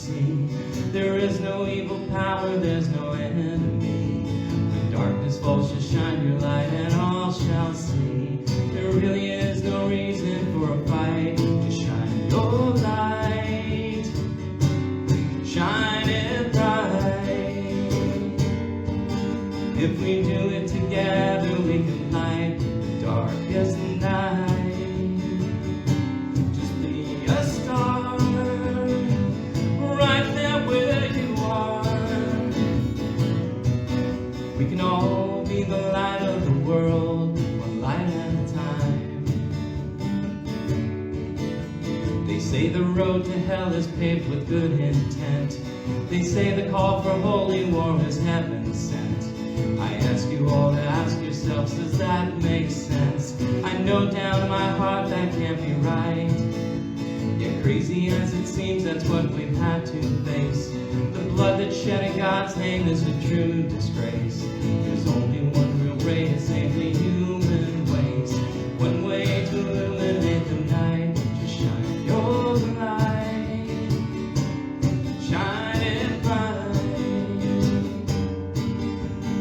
see. There is no evil power, there's no enemy. When darkness falls, just shine your light and all shall see. There really is no reason for a fight. Just shine your light, shine it bright. If we do it together, we can light the darkest night. Just be a star right there where you are. We can all be the light of the world, one light at a time. They say the road to hell is paved with good intent. They say the call for holy war is heaven sent. I ask you all to ask yourselves, does that make sense? I know down in my heart that can't be right. Yet crazy as it seems, that's what we've had to face. The blood that's shed in God's name is a true disgrace. There's only one real way to save the human race. One way to illuminate the night. Just shine your light, shine it bright.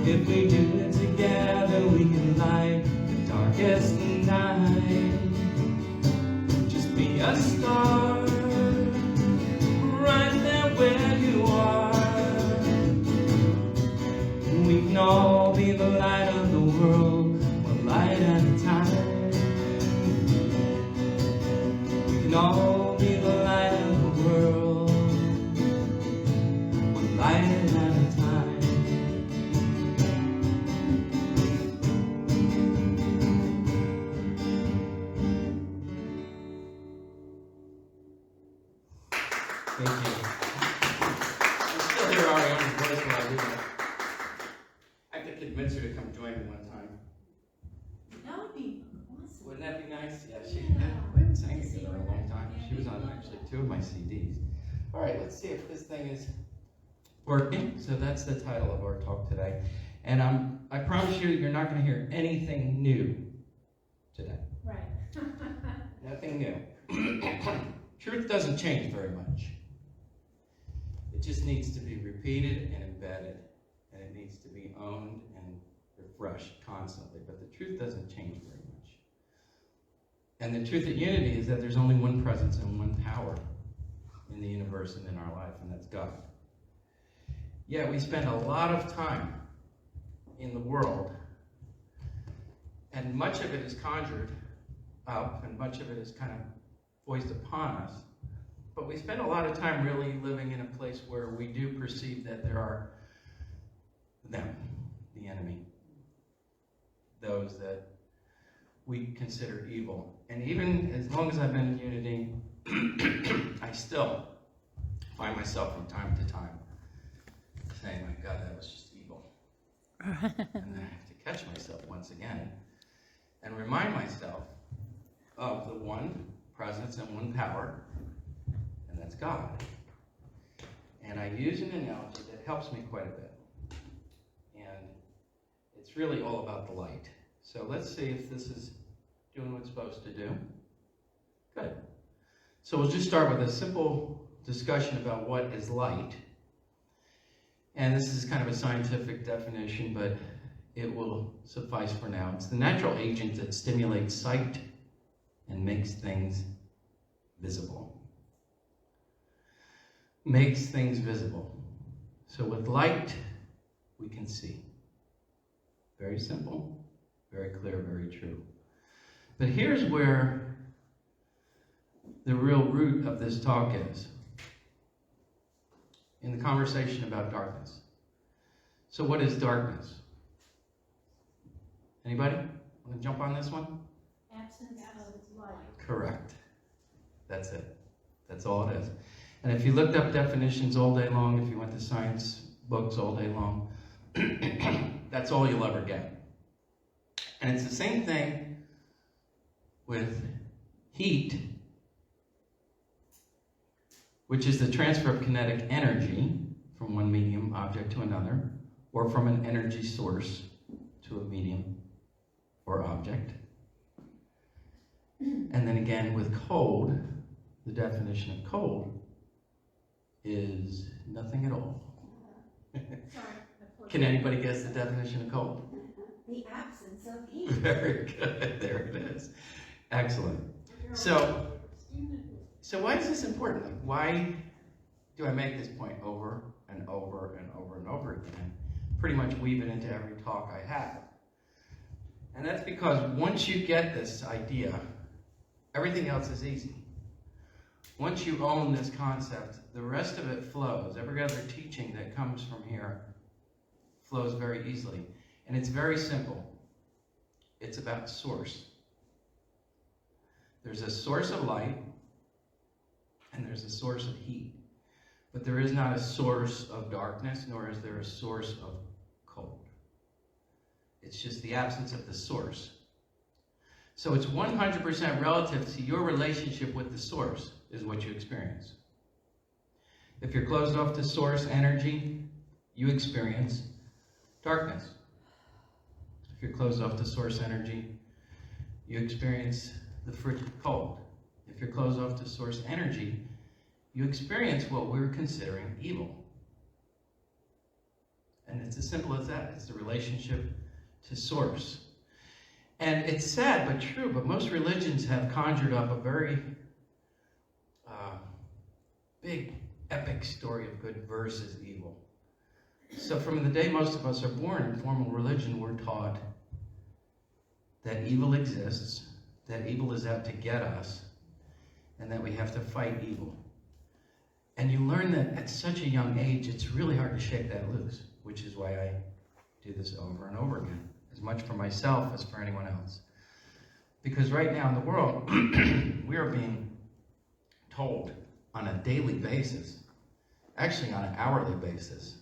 If we do it together, we can light the darkest night. Just be a star right there where you are. We can all be the light of the world, one light at a time. We can all be the light of the world, one light at a time. Thank you. I'm still hear our own voice while I do that. I have to convince her to come join me one time. That would be awesome. Wouldn't that be nice? Yeah, Yeah. we haven't sang together in a long time. She was on actually 2 of my CDs. All right, let's see if this thing is working. So that's the title of our talk today. And I promise you, you're not going to hear anything new today. Right. Nothing new. Truth doesn't change very much. It just needs to be repeated and embedded, and it needs to be owned and refreshed constantly, but the truth doesn't change very much. And the truth at Unity is that there's only one presence and one power in the universe and in our life, and that's God. Yet we spend a lot of time in the world, and much of it is conjured up, and much of it is kind of foisted upon us. But we spend a lot of time really living in a place where we do perceive that there are them, the enemy, those that we consider evil. And even as long as I've been in Unity, I still find myself from time to time saying, my God, that was just evil. And then I have to catch myself once again and remind myself of the one presence and one power, and that's God. And I use an analogy that helps me quite a bit. And it's really all about the light. So let's see if this is doing what it's supposed to do. Good. So we'll just start with a simple discussion about what is light. And this is kind of a scientific definition, but it will suffice for now. It's the natural agent that stimulates sight and makes things visible. Makes things visible. So with light, we can see. Very simple, very clear, very true. But here's where the real root of this talk is. In the conversation about darkness. So what is darkness? Anybody want to jump on this one? Absence of light. Correct. That's it. That's all it is. And if you looked up definitions all day long, if you went to science books all day long, that's all you'll ever get. And it's the same thing with heat, which is the transfer of kinetic energy from one medium object to another, or from an energy source to a medium or object. And then again with cold, the definition of cold is nothing at all. Sorry. Can anybody guess the definition of cold? The absence of heat. Very good. There it is. Excellent. So why is this important? Like, why do I make this point over and over and over and over again? Pretty much weave it into every talk I have. And that's because once you get this idea, everything else is easy. Once you own this concept, the rest of it flows. Every other teaching that comes from here flows very easily. And it's very simple. It's about source. There's a source of light, and there's a source of heat. But there is not a source of darkness, nor is there a source of cold. It's just the absence of the source. So it's 100% relative to your relationship with the source is what you experience. If you're closed off to source energy, you experience darkness. If you're closed off to source energy, you experience the frigid cold. If you're closed off to source energy, you experience what we're considering evil. And it's as simple as that. It's the relationship to source. And it's sad but true, but most religions have conjured up a very big, epic story of good versus evil. So from the day most of us are born in formal religion, we're taught that evil exists, that evil is out to get us, and that we have to fight evil. And you learn that at such a young age, it's really hard to shake that loose, which is why I do this over and over again, as much for myself as for anyone else. Because right now in the world, we are being told on a daily basis, actually on an hourly basis,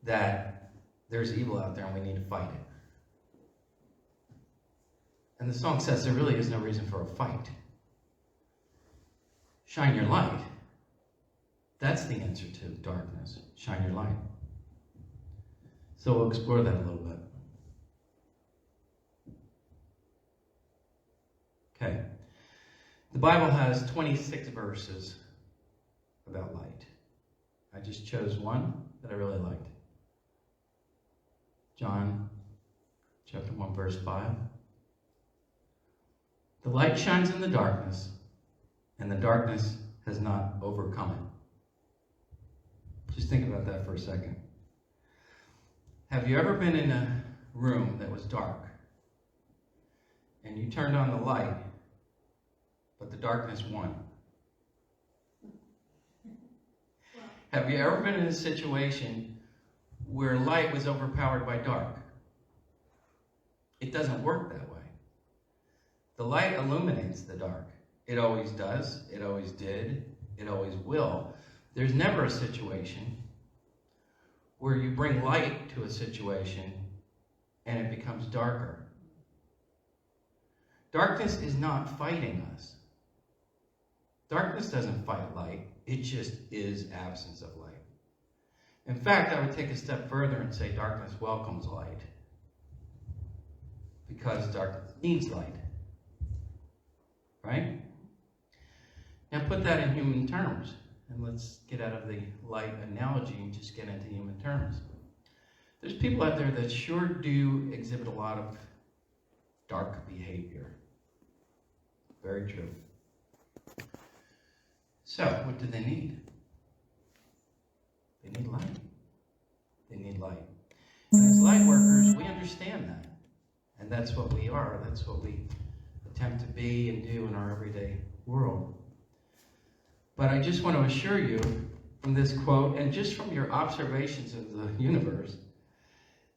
that there's evil out there and we need to fight it. And the song says there really is no reason for a fight. Shine your light. That's the answer to darkness. Shine your light. So we'll explore that a little bit. Okay. The Bible has 26 verses about light. I just chose one that I really liked. John chapter 1, verse 5. The light shines in the darkness, and the darkness has not overcome it. Just think about that for a second. Have you ever been in a room that was dark, and you turned on the light, but the darkness won? Have you ever been in a situation where light was overpowered by dark? It doesn't work that way. The light illuminates the dark. It always does. It always did. It always will. There's never a situation where you bring light to a situation and it becomes darker. Darkness is not fighting us. Darkness doesn't fight light. It just is absence of light. In fact, I would take a step further and say darkness welcomes light, because darkness needs light. Right? Now put that in human terms, and let's get out of the light analogy and just get into human terms. There's people out there that sure do exhibit a lot of dark behavior. Very true. So, what do they need? They need light. They need light. And as light workers, we understand that. And that's what we are. That's what we attempt to be and do in our everyday world. But I just want to assure you from this quote, and just from your observations of the universe,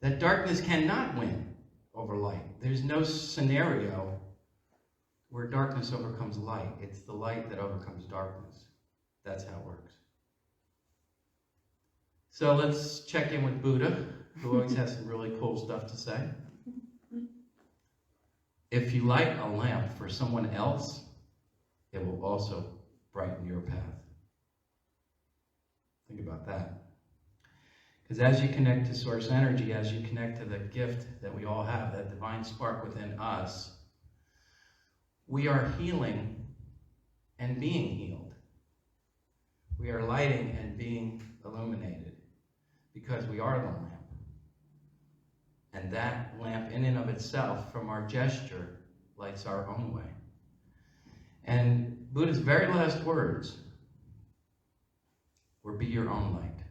that darkness cannot win over light. There's no scenario where darkness overcomes light. It's the light that overcomes darkness. That's how it works. So let's check in with Buddha, who always has some really cool stuff to say. If you light a lamp for someone else, it will also brighten your path. Think about that. Because as you connect to source energy, as you connect to the gift that we all have, that divine spark within us, we are healing and being healed. We are lighting and being illuminated because we are the lamp. And that lamp in and of itself, from our gesture, lights our own way. And Buddha's very last words were, be your own light.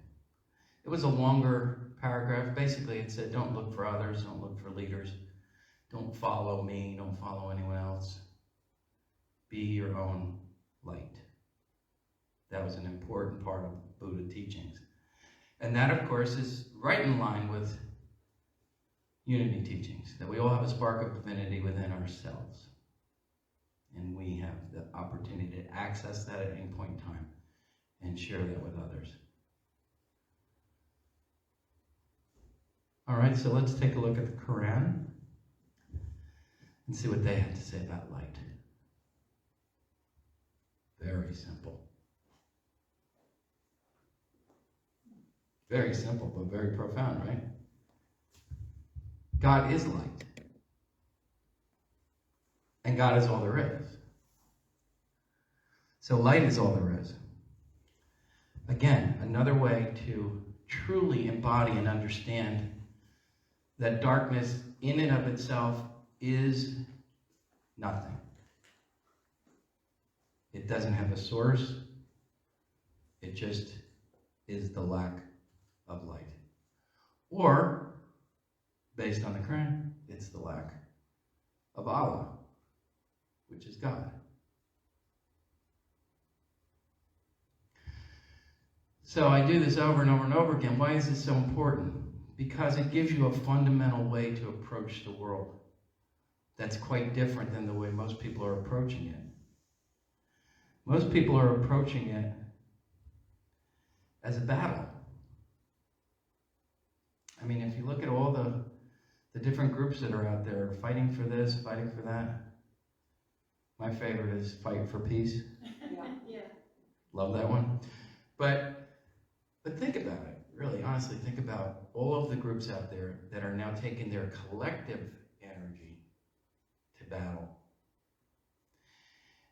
It was a longer paragraph. Basically, it said, don't look for others, don't look for leaders, don't follow me, don't follow anyone else. Be your own light. That was an important part of Buddha teachings. And that, of course, is right in line with unity teachings, that we all have a spark of divinity within ourselves. And we have the opportunity to access that at any point in time and share that with others. All right, so let's take a look at the Quran and see what they have to say about light. Very simple. Very simple, but very profound, right? God is light. And God is all there is. So light is all there is. Again, another way to truly embody and understand that darkness in and of itself is nothing. It doesn't have a source. It just is the lack of light. Or, based on the Quran, it's the lack of Allah, which is God. So I do this over and over and over again. Why is this so important? Because it gives you a fundamental way to approach the world that's quite different than the way most people are approaching it. Most people are approaching it as a battle. I mean, if you look at all the different groups that are out there fighting for this, fighting for that, my favorite is Fight for Peace. Yeah. Love that one. But think about it. Really, honestly, think about all of the groups out there that are now taking their collective energy to battle.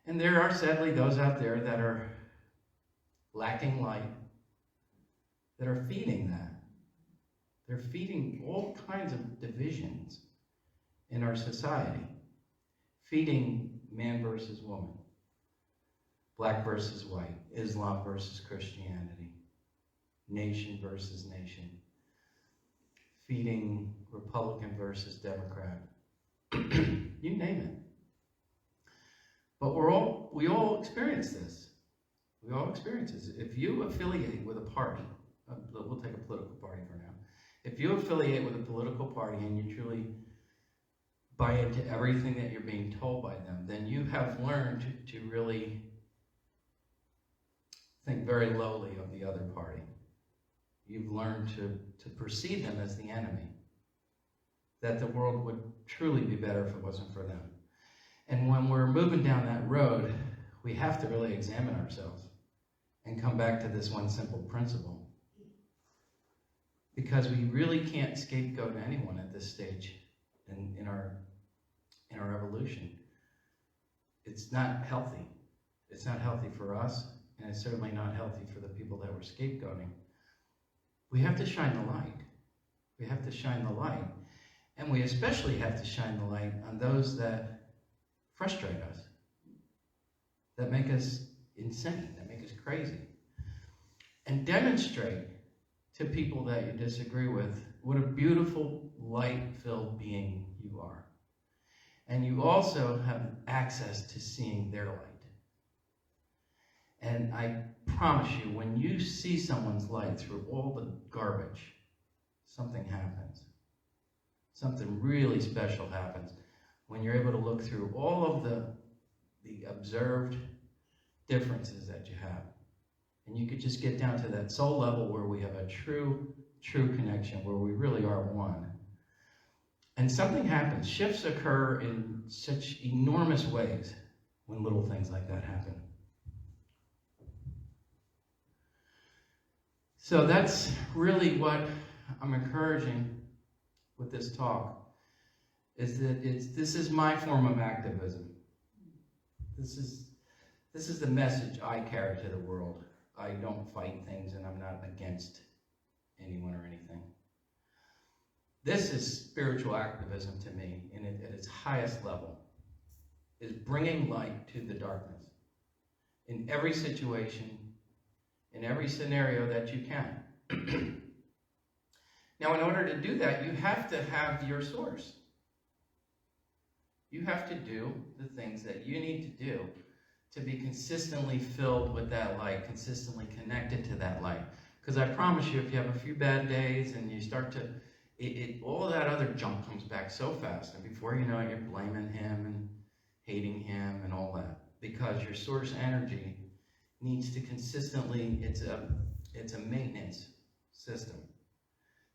And there are sadly those out there that are lacking light, that are feeding that. They're feeding all kinds of divisions in our society. Feeding man versus woman, black versus white, Islam versus Christianity, nation versus nation, feeding Republican versus Democrat, you name it. But we all experience this. We all experience this. If you affiliate with a party, we'll take a political party for now. If you affiliate with a political party and you truly buy into everything that you're being told by them, then you have learned to really think very lowly of the other party. You've learned to perceive them as the enemy. That the world would truly be better if it wasn't for them. And when we're moving down that road, we have to really examine ourselves and come back to this one simple principle. Because we really can't scapegoat anyone at this stage in our evolution. It's not healthy. It's not healthy for us, and it's certainly not healthy for the people that we're scapegoating. We have to shine the light. We have to shine the light. And we especially have to shine the light on those that frustrate us, that make us insane, that make us crazy. And demonstrate to people that you disagree with what a beautiful, light-filled being you are. And you also have access to seeing their light. And I promise you, when you see someone's light through all the garbage, something happens. Something really special happens when you're able to look through all of the observed differences that you have. And you could just get down to that soul level where we have a true connection, where we really are one. And something happens. Shifts occur in such enormous ways when little things like that happen. So that's really what I'm encouraging with this talk, is that this is my form of activism. This is the message I carry to the world. I don't fight things, and I'm not against anyone or anything. This is spiritual activism to me, and at its highest level, is bringing light to the darkness in every situation, in every scenario that you can. Now, in order to do that, you have to have your source. You have to do the things that you need to do to be consistently filled with that light, consistently connected to that light. Because I promise you, if you have a few bad days and you start to, all that other junk comes back so fast, and before you know it, you're blaming him and hating him and all that. Because your source energy needs to consistently, it's a maintenance system.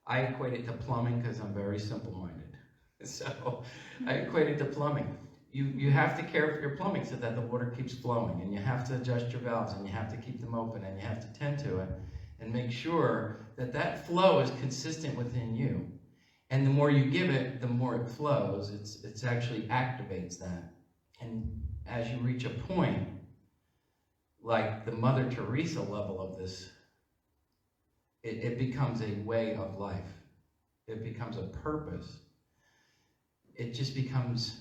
I equate it to plumbing because I'm very simple-minded. So I equate it to plumbing. You have to care for your plumbing so that the water keeps flowing, and you have to adjust your valves, and you have to keep them open, and you have to tend to it and make sure that that flow is consistent within you. And the more you give it, the more it flows. It's actually activates that. And as you reach a point, like the Mother Teresa level of this, it becomes a way of life. It becomes a purpose. It just becomes,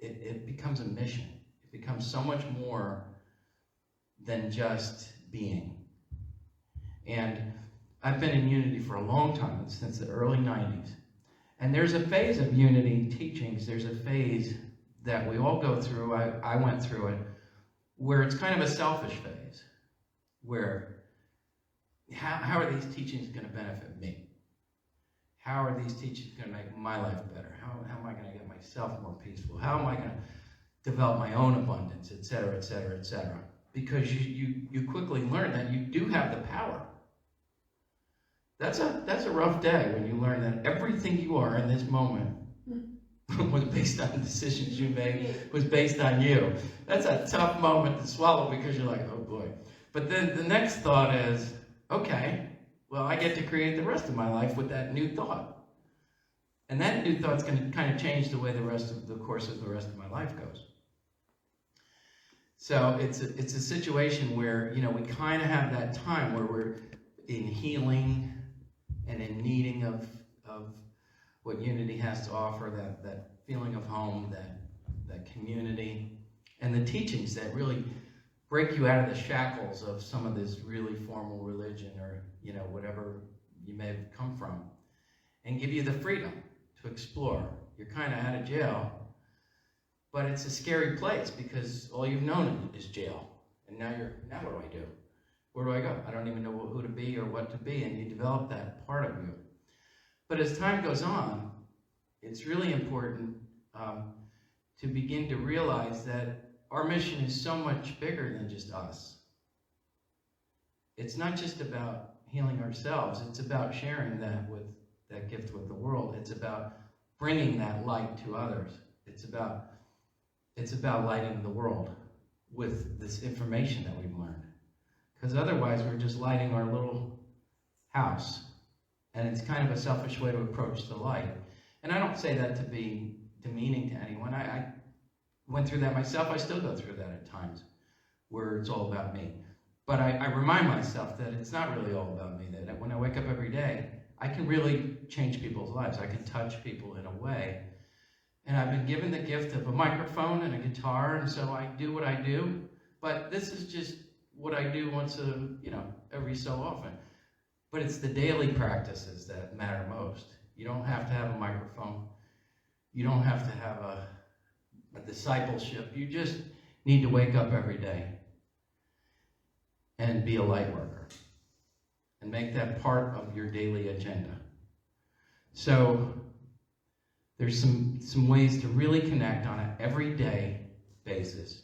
it becomes a mission. It becomes so much more than just being. And I've been in Unity for a long time, since the early 90s. And there's a phase of Unity teachings, there's a phase that we all go through, I went through it, where it's kind of a selfish phase, where how are these teachings going to benefit me? How are these teachings going to make my life better? How am I going to get myself more peaceful? How am I going to develop my own abundance, et cetera, et cetera, et cetera? Because you quickly learn that you do have the power. That's a rough day when you learn that everything you are in this moment was based on the decisions you made, was based on you. That's a tough moment to swallow because you're like, oh boy. But then the next thought is, okay, well, I get to create the rest of my life with that new thought. And that new thought's going to kind of change the way the course of the rest of my life goes. So it's a situation where, we kind of have that time where we're in healing and in needing of what Unity has to offer, that feeling of home, that community, and the teachings that really break you out of the shackles of some of this really formal religion or, whatever you may have come from, and give you the freedom to explore. You're kind of out of jail, but it's a scary place because all you've known is jail. And now what do I do? Where do I go? I don't even know who to be or what to be, and you develop that part of you. But as time goes on, it's really important to begin to realize that our mission is so much bigger than just us. It's not just about healing ourselves. It's about sharing that gift with the world. It's about bringing that light to others. It's about lighting the world with this information that we've learned. Because otherwise, we're just lighting our little house. And it's kind of a selfish way to approach the light. And I don't say that to be demeaning to anyone. I went through that myself. I still go through that at times, where it's all about me. But I remind myself that it's not really all about me, that when I wake up every day, I can really change people's lives. I can touch people in a way. And I've been given the gift of a microphone and a guitar, and so I do what I do. But this is just what I do every so often. But it's the daily practices that matter most. You don't have to have a microphone. You don't have to have a discipleship. You just need to wake up every day and be a light worker and make that part of your daily agenda. So there's some ways to really connect on an everyday basis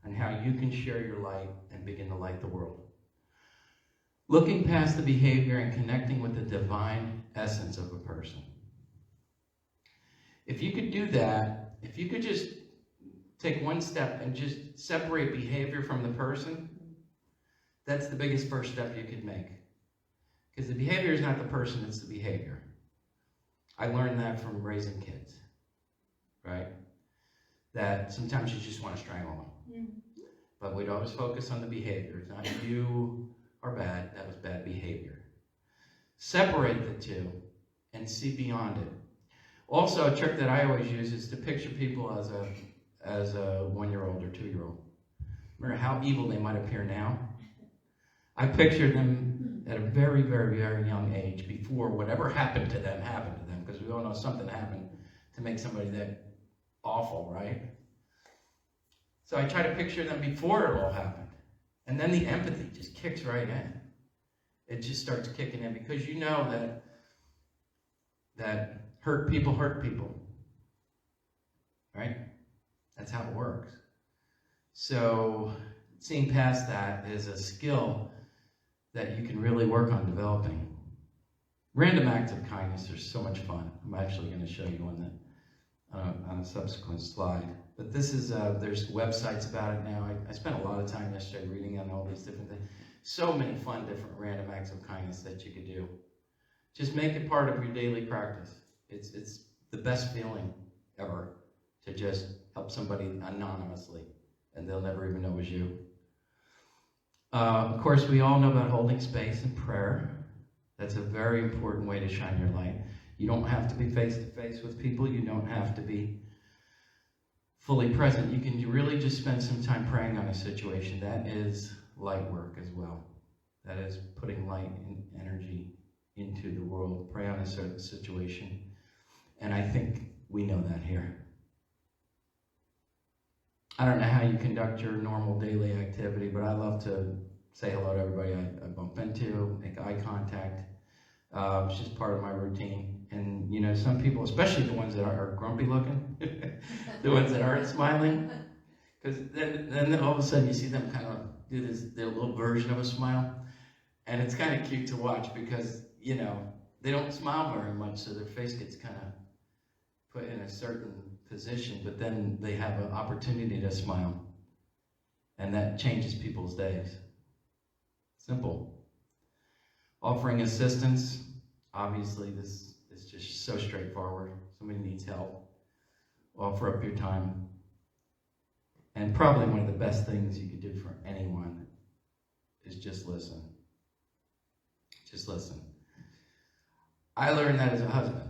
on how you can share your light and begin to light the world. Looking past the behavior and connecting with the divine essence of a person. If you could do that, if you could just take one step and just separate behavior from the person, that's the biggest first step you could make. Because the behavior is not the person, it's the behavior. I learned that from raising kids, right? That sometimes you just want to strangle them. But we'd always focus on the behavior. It's not you are bad, that was bad behavior. Separate the two and see beyond it. Also, a trick that I always use is to picture people as a 1-year-old or 2-year-old. No matter how evil they might appear now, I picture them at a very, very, very young age before whatever happened to them, because we all know something happened to make somebody that awful, right? So I try to picture them before it all happened. And then the empathy just kicks right in. It just starts kicking in because you know that hurt people, right? That's how it works. So seeing past that is a skill that you can really work on developing. Random acts of kindness are so much fun. I'm actually going to show you on a subsequent slide. But this is, there's websites about it now. I spent a lot of time yesterday reading on all these different things. So many fun, different random acts of kindness that you could do. Just make it part of your daily practice. It's the best feeling ever to just help somebody anonymously, and they'll never even know it was you. Of course, we all know about holding space and prayer. That's a very important way to shine your light. You don't have to be face-to-face with people. You don't have to be fully present. You can really just spend some time praying on a situation. That is light work as well. That is putting light and energy into the world. Pray on a certain situation. And I think we know that here. I don't know how you conduct your normal daily activity, but I love to say hello to everybody I bump into, make eye contact. It's just part of my routine. And, you know, some people, especially the ones that are grumpy looking, the ones that aren't smiling, because then all of a sudden you see them kind of do their little version of a smile. And it's kind of cute to watch because, you know, they don't smile very much, so their face gets kind of put in a certain position, but then they have an opportunity to smile. And that changes people's days. Simple. Offering assistance, obviously this is just so straightforward. Somebody needs help. Offer up your time. And probably one of the best things you could do for anyone is just listen. Just listen. I learned that as a husband.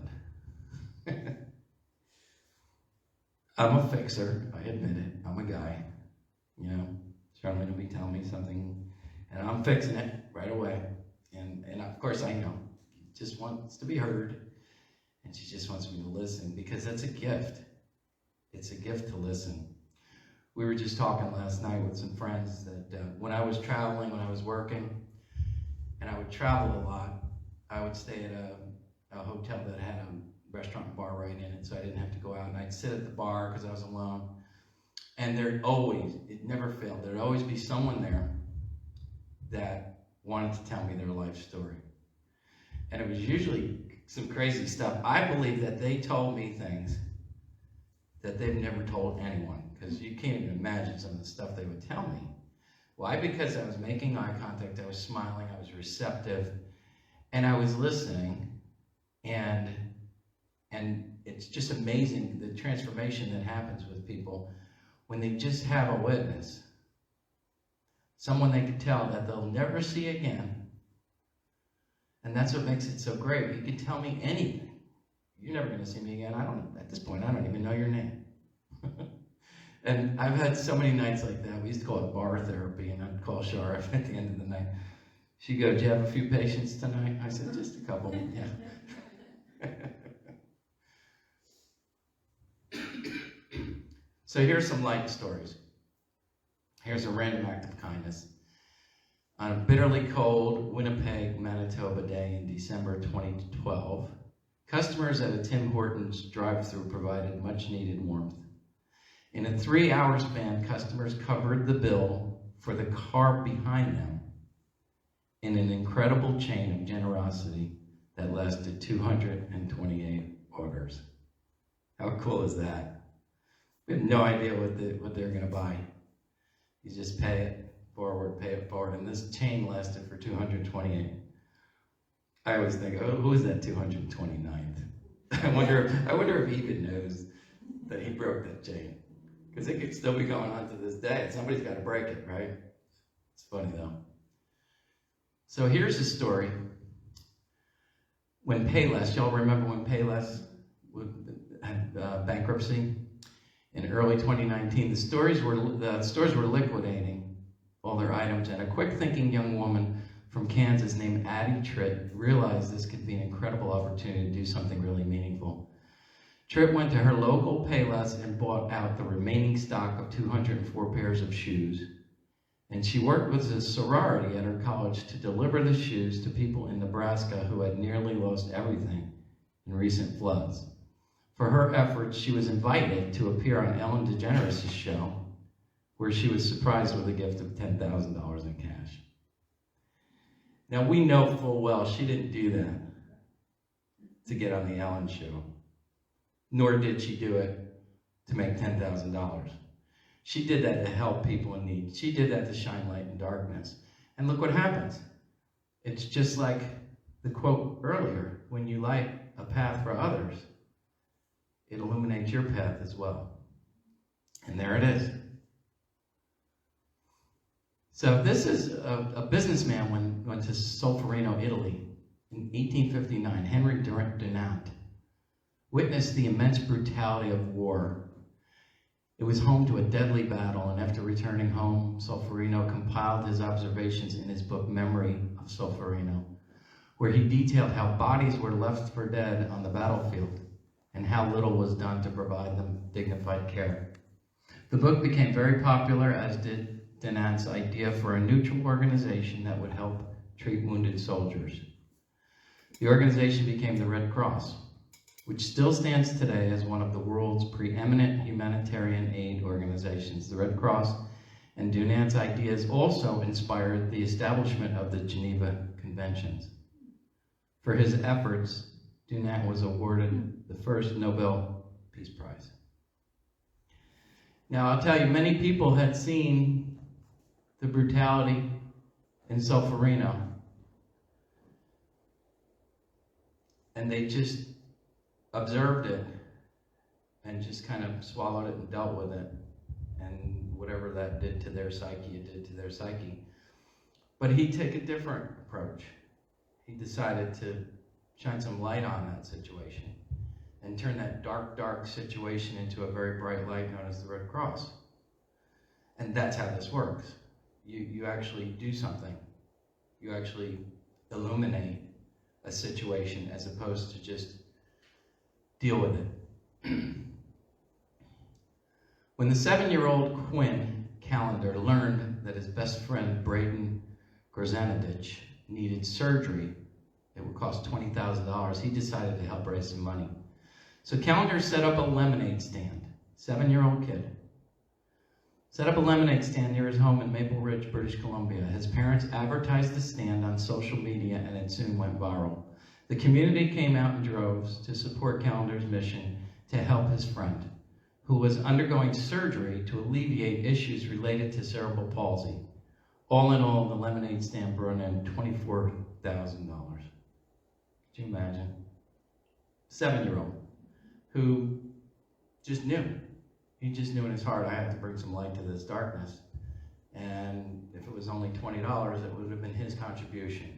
I'm a fixer, I admit it. I'm a guy. You know, Charlene will be telling me something, and I'm fixing it right away. And of course I know. She just wants to be heard, and she just wants me to listen, because that's a gift. It's a gift to listen. We were just talking last night with some friends that when I was traveling, when I was working, and I would travel a lot, I would stay at a hotel that had a restaurant and bar right in it, so I didn't have to go out, and I'd sit at the bar because I was alone. And there'd always, it never failed, there'd always be someone there that wanted to tell me their life story. And it was usually some crazy stuff. I believe that they told me things that they've never told anyone, because you can't even imagine some of the stuff they would tell me. Why? Because I was making eye contact, I was smiling, I was receptive, and I was listening, and it's just amazing the transformation that happens with people when they just have a witness. Someone they can tell that they'll never see again. And that's what makes it so great. You can tell me anything. You're never going to see me again. At this point, I don't even know your name. And I've had so many nights like that. We used to call it bar therapy, and I'd call Shara at the end of the night. She'd go, "Do you have a few patients tonight?" I said, "Just a couple." Yeah. So here's some light stories. Here's a random act of kindness. On a bitterly cold Winnipeg, Manitoba day in December 2012, customers at a Tim Hortons drive-thru provided much-needed warmth. In a 3-hour span, customers covered the bill for the car behind them in an incredible chain of generosity that lasted 228 orders. How cool is that? We have no idea what they're going to buy. You just pay it forward, and this chain lasted for 228. I always think, oh, who is that 229th? I wonder if he even knows that he broke that chain. Because it could still be going on to this day. Somebody's got to break it, right? It's funny though. So here's the story. When Payless, y'all remember when Payless had bankruptcy in early 2019? The stores were liquidating all their items, and a quick-thinking young woman from Kansas named Addie Tritt realized this could be an incredible opportunity to do something really meaningful. Tripp went to her local Payless and bought out the remaining stock of 204 pairs of shoes. And she worked with a sorority at her college to deliver the shoes to people in Nebraska who had nearly lost everything in recent floods. For her efforts, she was invited to appear on Ellen DeGeneres' show, where she was surprised with a gift of $10,000 in cash. Now, we know full well she didn't do that to get on the Ellen show, nor did she do it to make $10,000. She did that to help people in need. She did that to shine light in darkness. And look what happens. It's just like the quote earlier, when you light a path for others, it illuminates your path as well. And there it is. So this is a businessman went to Solferino, Italy in 1859. Henry Dunant witnessed the immense brutality of war. It was home to a deadly battle, and after returning home, Solferino compiled his observations in his book, Memory of Solferino, where he detailed how bodies were left for dead on the battlefield and how little was done to provide them dignified care. The book became very popular, as did Dunant's idea for a neutral organization that would help treat wounded soldiers. The organization became the Red Cross, which still stands today as one of the world's preeminent humanitarian aid organizations. The Red Cross and Dunant's ideas also inspired the establishment of the Geneva Conventions. For his efforts, Dunant was awarded the first Nobel Peace Prize. Now, I'll tell you, many people had seen the brutality in Solferino, and they just observed it and just kind of swallowed it and dealt with it, and whatever that did to their psyche, it did to their psyche. But he took a different approach. He decided to shine some light on that situation and turn that dark, dark situation into a very bright light known as the Red Cross. And that's how this works. You actually do something. You actually illuminate a situation as opposed to just deal with it. When the 7-year-old Quinn Callender learned that his best friend Braden Grzanadich needed surgery, it would cost $20,000, he decided to help raise some money. So Callender set up a lemonade stand, 7-year-old kid. Set up a lemonade stand near his home in Maple Ridge, British Columbia. His parents advertised the stand on social media, and it soon went viral. The community came out in droves to support Callender's mission to help his friend, who was undergoing surgery to alleviate issues related to cerebral palsy. All in all, the lemonade stand brought in $24,000. Could you imagine? 7-year-old who just knew. He just knew in his heart, I have to bring some light to this darkness. And if it was only $20, it would have been his contribution.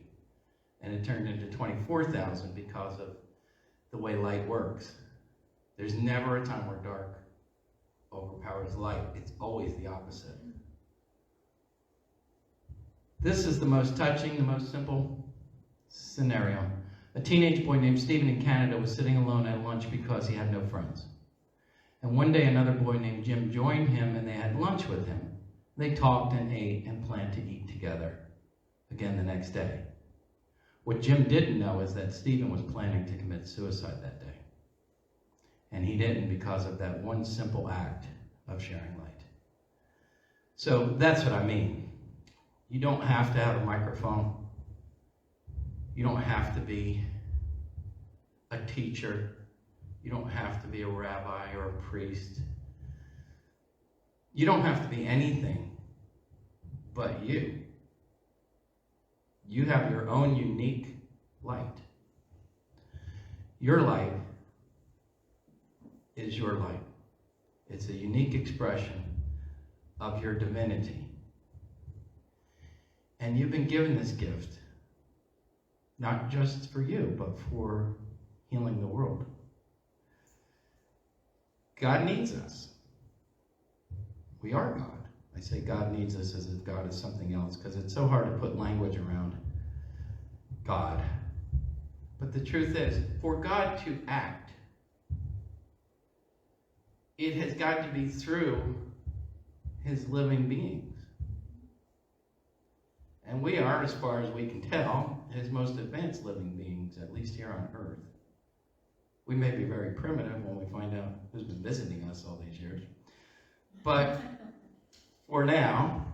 And it turned into $24,000 because of the way light works. There's never a time where dark overpowers light. It's always the opposite. This is the most touching, the most simple scenario. A teenage boy named Stephen in Canada was sitting alone at lunch because he had no friends. And one day another boy named Jim joined him and they had lunch with him. They talked and ate and planned to eat together again the next day. What Jim didn't know is that Stephen was planning to commit suicide that day. And he didn't because of that one simple act of sharing light. So that's what I mean. You don't have to have a microphone. You don't have to be a teacher. You don't have to be a rabbi or a priest. You don't have to be anything but you. You have your own unique light. Your light is your light. It's a unique expression of your divinity. And you've been given this gift, not just for you, but for healing the world. God needs us. We are God. I say God needs us as if God is something else, because it's so hard to put language around God. But the truth is, for God to act, it has got to be through his living beings. And we are, as far as we can tell, his most advanced living beings, at least here on earth. We may be very primitive when we find out who's been visiting us all these years. But for now,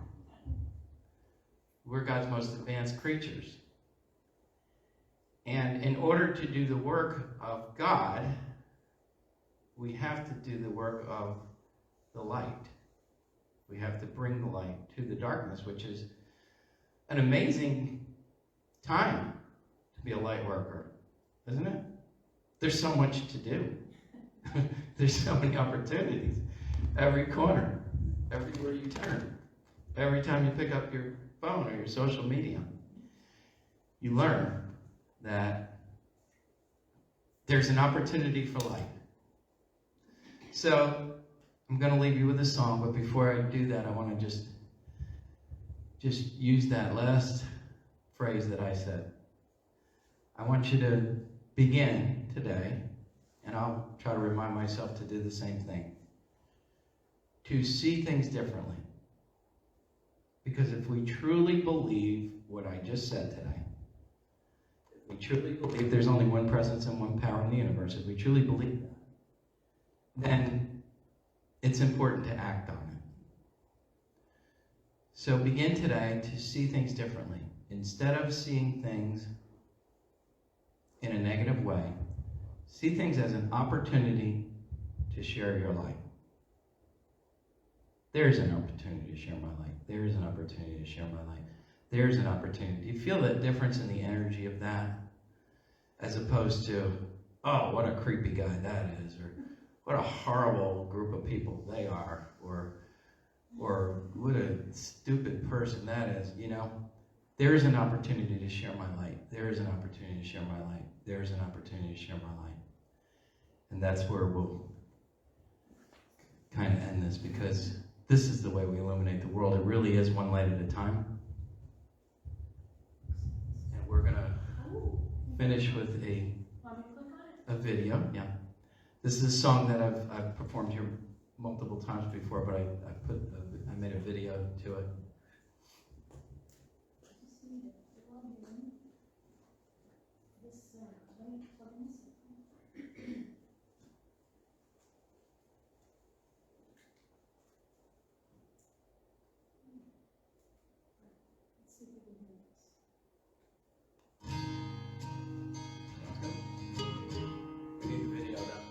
we're God's most advanced creatures. And in order to do the work of God, we have to do the work of the light. We have to bring the light to the darkness, which is an amazing time to be a light worker, isn't it? There's so much to do. There's so many opportunities. Every corner, everywhere you turn, every time you pick up your phone or your social media, you learn that there's an opportunity for light. So I'm going to leave you with a song, but before I do that, I want to just use that last phrase that I said. I want you to begin today, and I'll try to remind myself to do the same thing, to see things differently. Because if we truly believe what I just said today, if we truly believe there's only one presence and one power in the universe, if we truly believe that, then it's important to act on it. So begin today to see things differently. Instead of seeing things in a negative way, see things as an opportunity to share your light. There's an opportunity to share my light. There's an opportunity to share my light. There's an opportunity. Do you feel that difference in the energy of that? As opposed to, oh, what a creepy guy that is, or what a horrible group of people they are, or what a stupid person that is. You know, there is an opportunity to share my light. There is an opportunity to share my light. There is an opportunity to share my light. And that's where we'll kind of end this, because this is the way we illuminate the world. It really is one light at a time. And we're going to finish with a video. Yeah. This is a song that I've performed here multiple times before, but I made a video to it. We need the video though.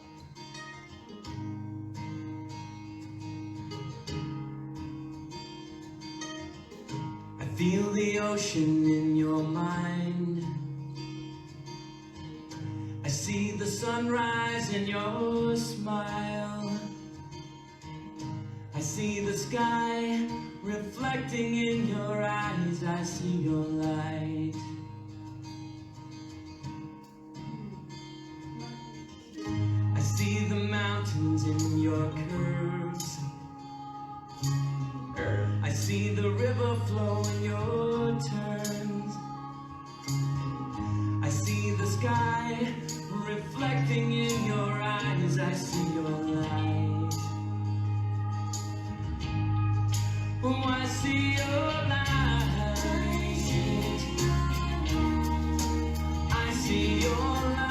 I feel the ocean in your mind. I see the sunrise in your smile. I see the sky reflecting in your eyes. I see your light. I see the mountains in your curves. I see the river flow in your turns. I see the sky reflecting in your eyes. I see your light. Oh, I see your light. I see your light.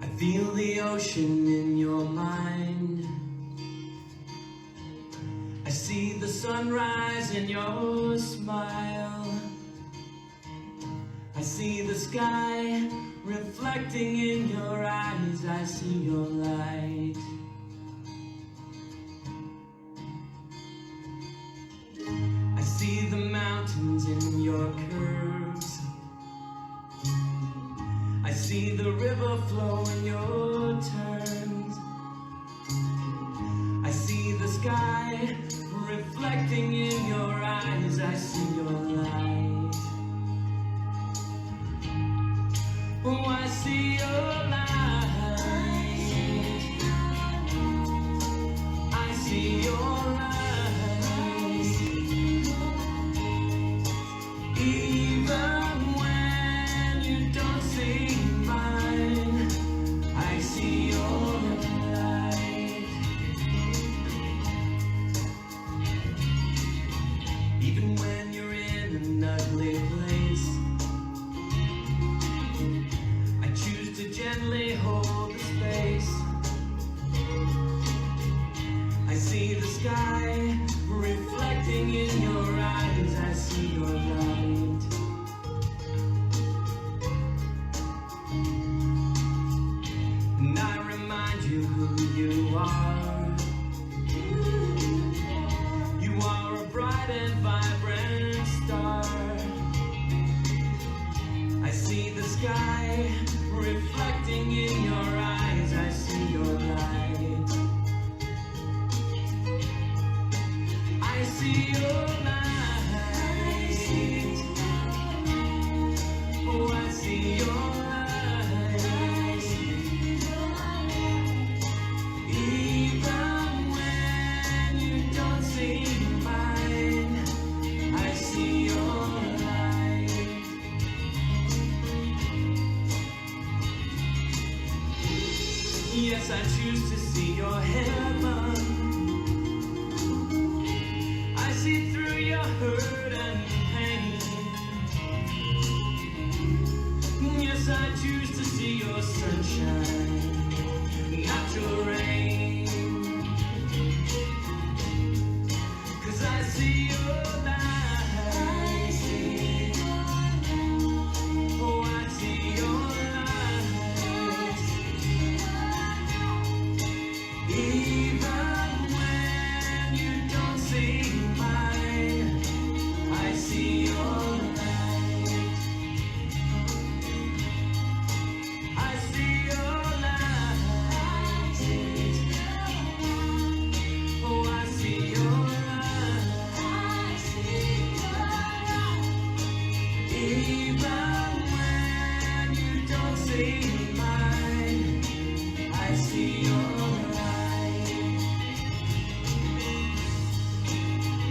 I feel the ocean in your mind. I see the sunrise in your smile. I see the sky reflecting in your eyes, I see your light. I see the mountains in your curves. I see the river flow in your turns. I see the sky reflecting in your eyes, I see your light. Oh, I see your light. I see your light. Even when you don't see mine, I see your light. Even when you're in an ugly place, I choose to gently hold the space. I see the sky reflecting in your eyes, I see your light. And I remind you who you are. You are a bright and vibrant star. I see the sky reflecting in your eyes, I see your light. I see your light. Oh, I see your light. Even when you don't see mine, I see your light. Yes, I choose to see your heaven. I see through your hurt and pain. Yes, I choose to see your sunshine, not your rain. 'Cause I see your light. Oh, I see your light. Even when you don't see mine, I see your light. I see your light. Oh, I see your light. Even when you don't see mine, I see your light.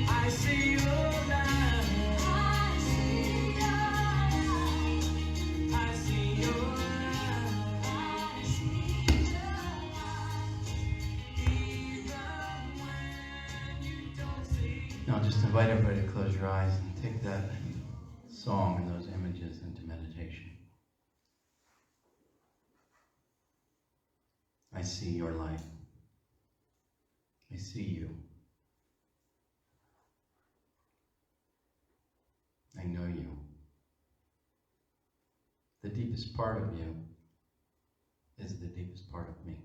I see your light. I see your light. Even when you don't see. Now, I'll just invite everybody to close your eyes and take that song and those images into meditation. I see your light. I see you. I know you. The deepest part of you is the deepest part of me.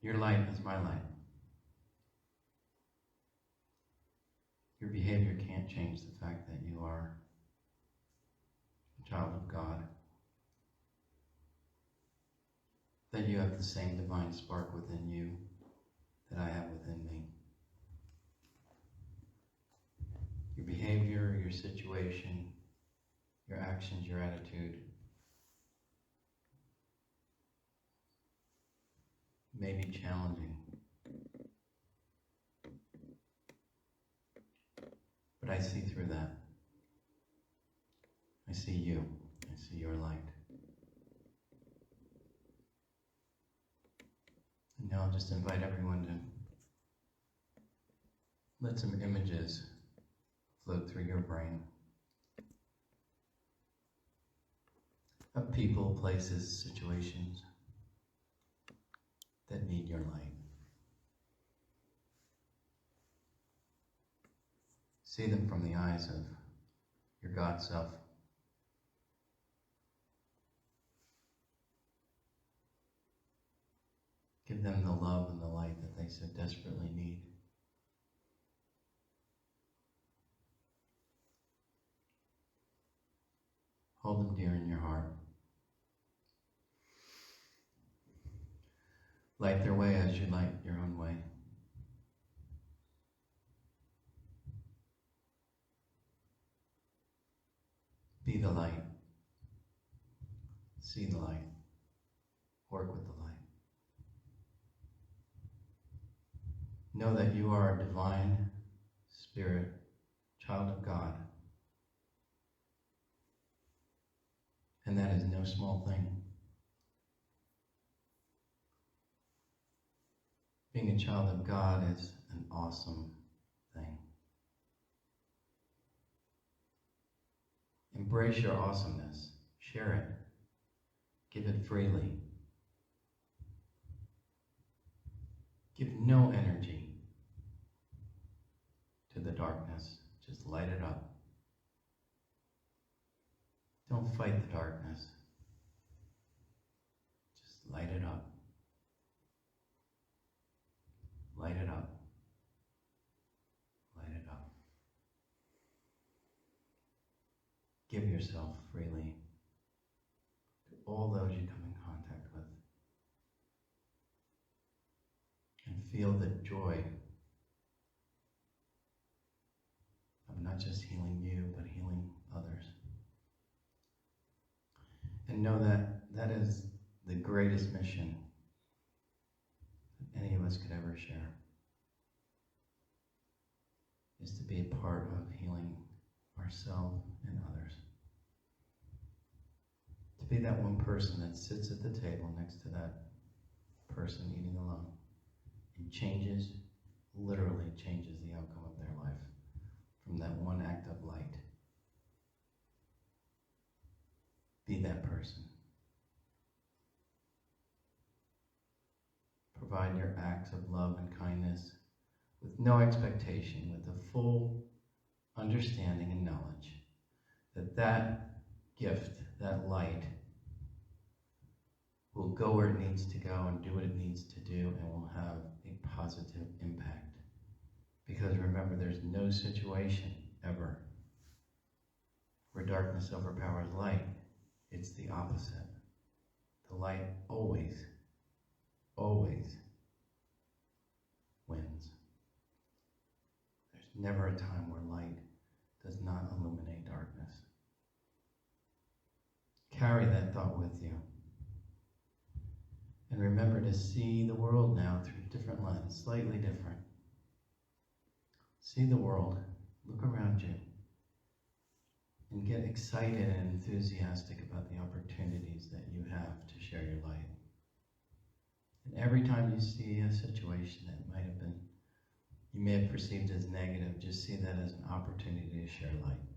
Your light is my light. Your behavior can't change the fact that you are a child of God, that you have the same divine spark within you that I have within me. Your behavior, your situation, your actions, your attitude may be challenging, but I see through that. I see you. I see your light. And now I'll just invite everyone to let some images float through your brain of people, places, situations that need your light. See them from the eyes of your God self. Give them the love and the light that they so desperately need. Hold them dear in your heart. Light their way as you light your own way. Be the light. See the light. Work with the light. Know that you are a divine spirit, child of God. And that is no small thing. Being a child of God is an awesome thing. Embrace your awesomeness. Share it. Give it freely. Give no energy to the darkness. Just light it up. Don't fight the darkness. Just light it up. Light it up. Light it up. Give yourself freely to all those you come in contact with. And feel the joy of not just healing you, but healing others. And know that that is the greatest mission that any of us could ever share, is to be a part of healing ourselves and others. To be that one person that sits at the table next to that person eating alone and literally changes the outcome of their life from that one act of light. Be that person. Provide your acts of love and kindness with no expectation, with a full understanding and knowledge that that gift, that light, will go where it needs to go and do what it needs to do and will have a positive impact. Because remember, there's no situation ever where darkness overpowers light. It's the opposite. The light always wins. There's never a time where light does not illuminate darkness. Carry that thought with you. And remember to see the world now through a different lens, slightly different. See the world, look around you, and get excited and enthusiastic about the opportunities that you have to share your light. And every time you see a situation that you may have perceived as negative, just see that as an opportunity to share light.